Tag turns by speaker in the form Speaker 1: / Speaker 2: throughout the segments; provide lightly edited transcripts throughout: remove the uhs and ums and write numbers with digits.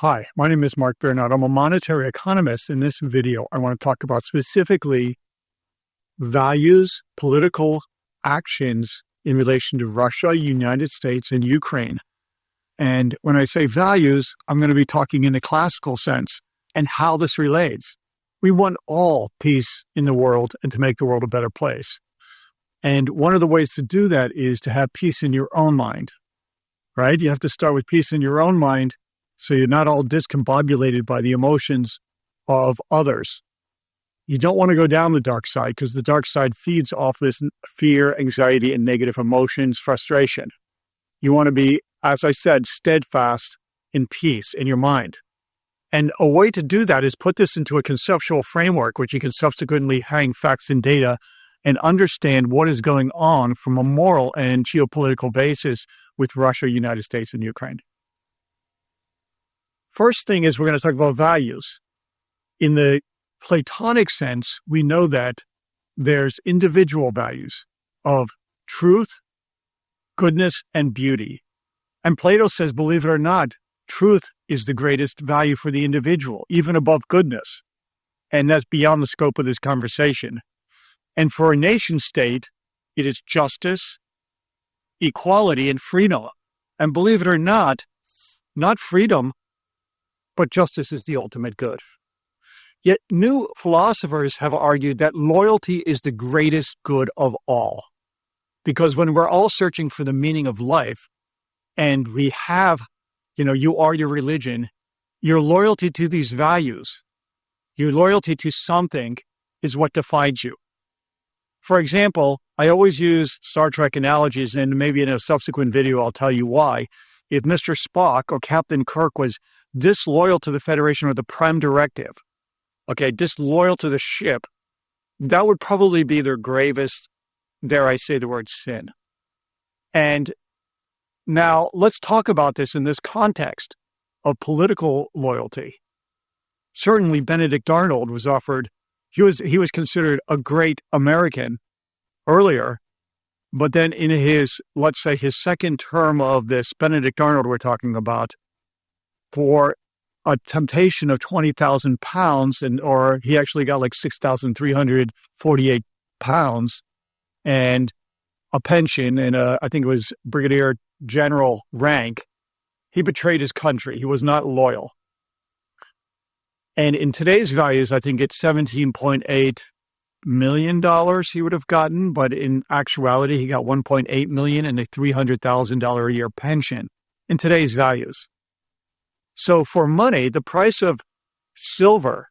Speaker 1: Hi, my name is Mark Biernat. I'm a monetary economist. In this video, I want to talk about specifically values, political actions in relation to Russia, United States, and Ukraine. And when I say values, I'm going to be talking in a classical sense and how this relates. We want all peace in the world and to make the world a better place. And one of the ways to do that is to have peace in your own mind, right? You have to start with peace in your own mind so you're not all discombobulated by the emotions of others. You don't want to go down the dark side because the dark side feeds off this fear, anxiety, and negative emotions, frustration. You want to be, as I said, steadfast in peace in your mind. And a way to do that is put this into a conceptual framework, which you can subsequently hang facts and data and understand what is going on from a moral and geopolitical basis with Russia, United States, and Ukraine. First thing is we're going to talk about values. In the Platonic sense, we know that there's individual values of truth, goodness, and beauty. And Plato says, believe it or not, truth is the greatest value for the individual, even above goodness. And that's beyond the scope of this conversation. And for a nation state, it is justice, equality, and freedom. And believe it or not freedom, but justice is the ultimate good. Yet new philosophers have argued that loyalty is the greatest good of all. Because when we're all searching for the meaning of life, and we have, you are your religion, your loyalty to these values, your loyalty to something is what defines you. For example, I always use Star Trek analogies, and maybe in a subsequent video I'll tell you why. If Mr. Spock or Captain Kirk was disloyal to the Federation or the Prime Directive, disloyal to the ship, that would probably be their gravest, dare I say the word, sin. And now let's talk about this in this context of political loyalty. Certainly Benedict Arnold was offered, he was considered a great American earlier, but then in his, let's say his second term of this Benedict Arnold we're talking about, for a temptation of 20,000 pounds, or he actually got like 6,348 pounds and a pension and I think it was brigadier general rank, he betrayed his country. He was not loyal. And in today's values, I think it's $17.8 million he would have gotten, but in actuality, he got $1.8 million and a $300,000 a year pension in today's values. So for money, the price of silver,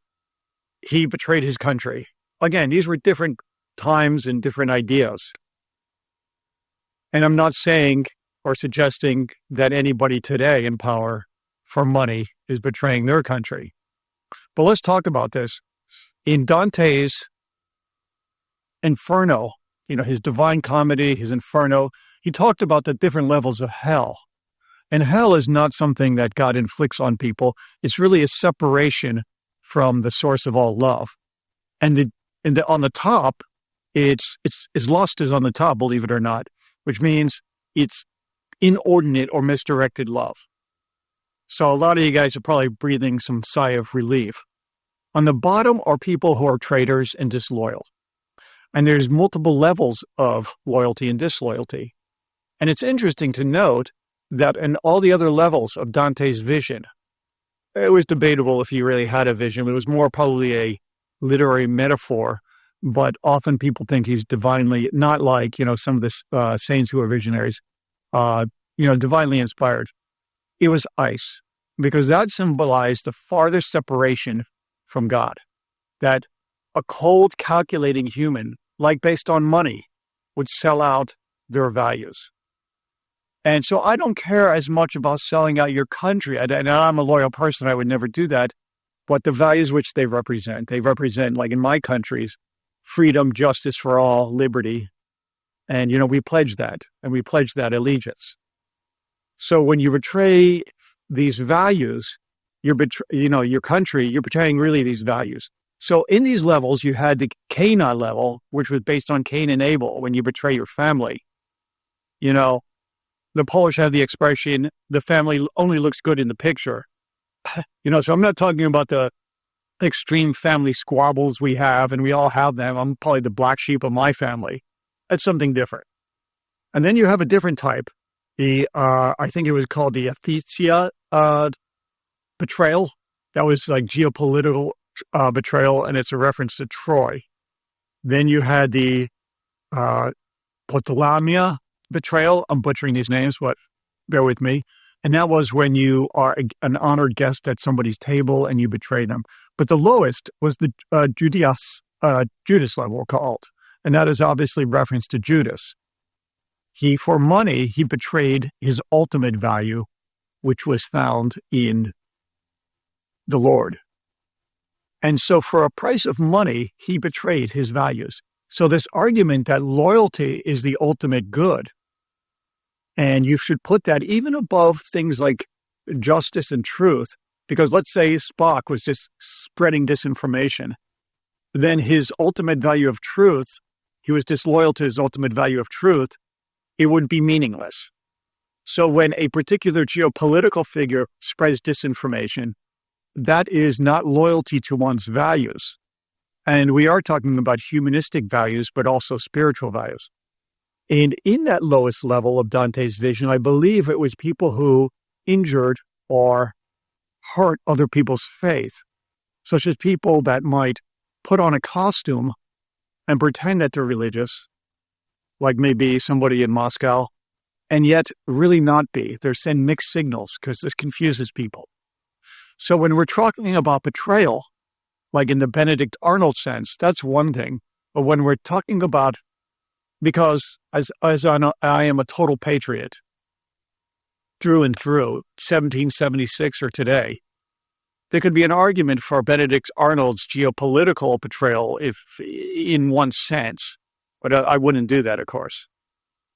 Speaker 1: he betrayed his country. Again, these were different times and different ideas. And I'm not saying or suggesting that anybody today in power for money is betraying their country. But let's talk about this. In Dante's Inferno, his Divine Comedy, his Inferno, he talked about the different levels of hell. And hell is not something that God inflicts on people. It's really a separation from the source of all love. And on the top, it's lust is on the top, believe it or not, which means it's inordinate or misdirected love. So a lot of you guys are probably breathing some sigh of relief. On the bottom are people who are traitors and disloyal. And there's multiple levels of loyalty and disloyalty. And it's interesting to note that in all the other levels of Dante's vision, it was debatable if he really had a vision. It was more probably a literary metaphor, but often people think he's divinely, not like, some of the saints who are visionaries, divinely inspired. It was ice, because that symbolized the farthest separation from God, that a cold, calculating human, like based on money, would sell out their values. And so I don't care as much about selling out your country. And I'm a loyal person. I would never do that. But the values which they represent, like in my countries, freedom, justice for all, liberty. And, we pledge that. And we pledge that allegiance. So when you betray these values, your country, you're betraying really these values. So in these levels, you had the Cainite level, which was based on Cain and Abel, when you betray your family. The Polish have the expression, the family only looks good in the picture. So I'm not talking about the extreme family squabbles we have, and we all have them. I'm probably the black sheep of my family. That's something different. And then you have a different type. I think it was called the Athesia betrayal. That was like geopolitical betrayal, and it's a reference to Troy. Then you had the Potolamia betrayal. I'm butchering these names, but bear with me. And that was when you are an honored guest at somebody's table and you betray them. But the lowest was the Judas level called. And that is obviously reference to Judas. For money, he betrayed his ultimate value, which was found in the Lord. And so for a price of money, he betrayed his values. So this argument that loyalty is the ultimate good, and you should put that even above things like justice and truth, because let's say Spock was just spreading disinformation, then his ultimate value of truth, he was disloyal to his ultimate value of truth, it would be meaningless. So when a particular geopolitical figure spreads disinformation, that is not loyalty to one's values. And we are talking about humanistic values, but also spiritual values. And in that lowest level of Dante's vision, I believe it was people who injured or hurt other people's faith, such as people that might put on a costume and pretend that they're religious, like maybe somebody in Moscow, and yet really not be. They're sending mixed signals because this confuses people. So when we're talking about betrayal, like in the Benedict Arnold sense, that's one thing. But when we're talking about, because as I am a total patriot through and through, 1776 or today, there could be an argument for Benedict Arnold's geopolitical betrayal if in one sense, but I wouldn't do that, of course.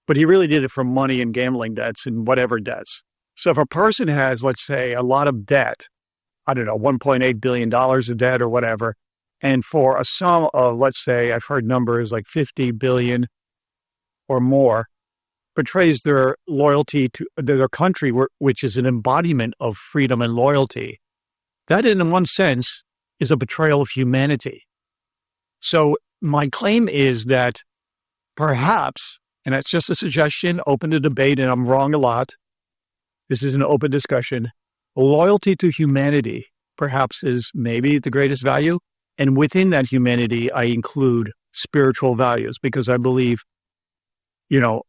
Speaker 1: But he really did it for money and gambling debts and whatever debts. So if a person has, let's say, a lot of debt, I don't know, $1.8 billion of debt or whatever, and for a sum of, let's say, I've heard numbers like 50 billion or more, betrays their loyalty to their country, which is an embodiment of freedom and loyalty, that in one sense is a betrayal of humanity. So my claim is that perhaps, and that's just a suggestion, open to debate, and I'm wrong a lot, this is an open discussion, loyalty to humanity perhaps is maybe the greatest value. And within that humanity, I include spiritual values because I believe,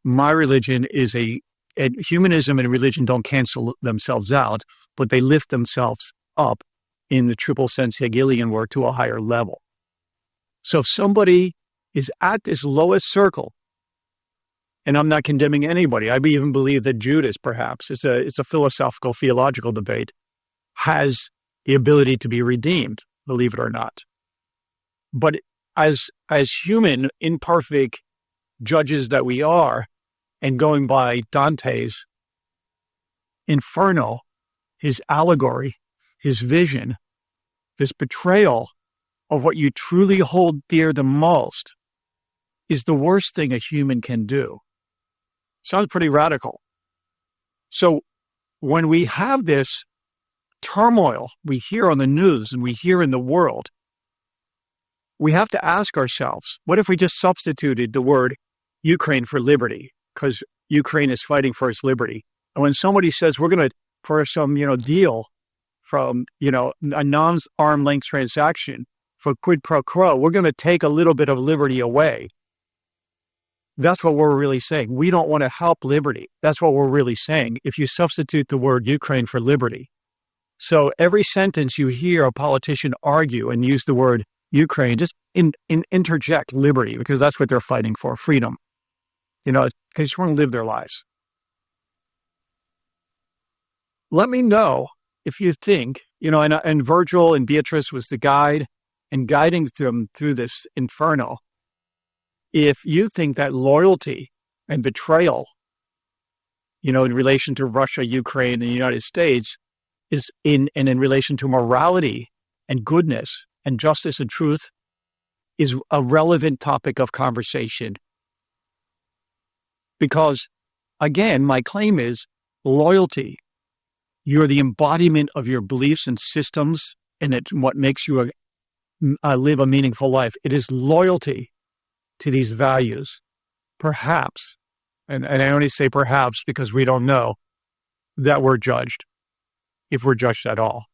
Speaker 1: my religion is and humanism and religion don't cancel themselves out, but they lift themselves up in the triple sense Hegelian work to a higher level. So if somebody is at this lowest circle, and I'm not condemning anybody, I even believe that Judas, perhaps, it's a philosophical, theological debate, has the ability to be redeemed, believe it or not. But as human, imperfect judges that we are, and going by Dante's Inferno, his allegory, his vision, this betrayal of what you truly hold dear the most is the worst thing a human can do. Sounds pretty radical. So when we have this turmoil we hear on the news and we hear in the world, we have to ask ourselves, what if we just substituted the word Ukraine for liberty? Because Ukraine is fighting for its liberty. And when somebody says we're going to, for some, deal from, a non-arm's length transaction for quid pro quo, we're going to take a little bit of liberty away. That's what we're really saying. We don't want to help liberty. That's what we're really saying if you substitute the word Ukraine for liberty. So every sentence you hear a politician argue and use the word Ukraine, just interject liberty, because that's what they're fighting for, freedom. They just want to live their lives. Let me know if you think, and Virgil and Beatrice was the guide and guiding them through this inferno. If you think that loyalty and betrayal, in relation to Russia, Ukraine, and the United States is in relation to morality and goodness and justice and truth is a relevant topic of conversation. Because, again, my claim is loyalty. You're the embodiment of your beliefs and systems, and it's what makes you live a meaningful life. It is loyalty to these values, perhaps, and I only say perhaps because we don't know, that we're judged, if we're judged at all.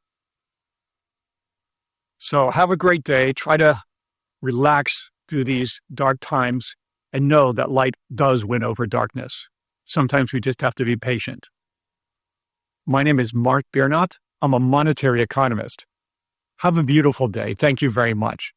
Speaker 1: So have a great day. Try to relax through these dark times and know that light does win over darkness. Sometimes we just have to be patient. My name is Mark Biernat. I'm a monetary economist. Have a beautiful day. Thank you very much.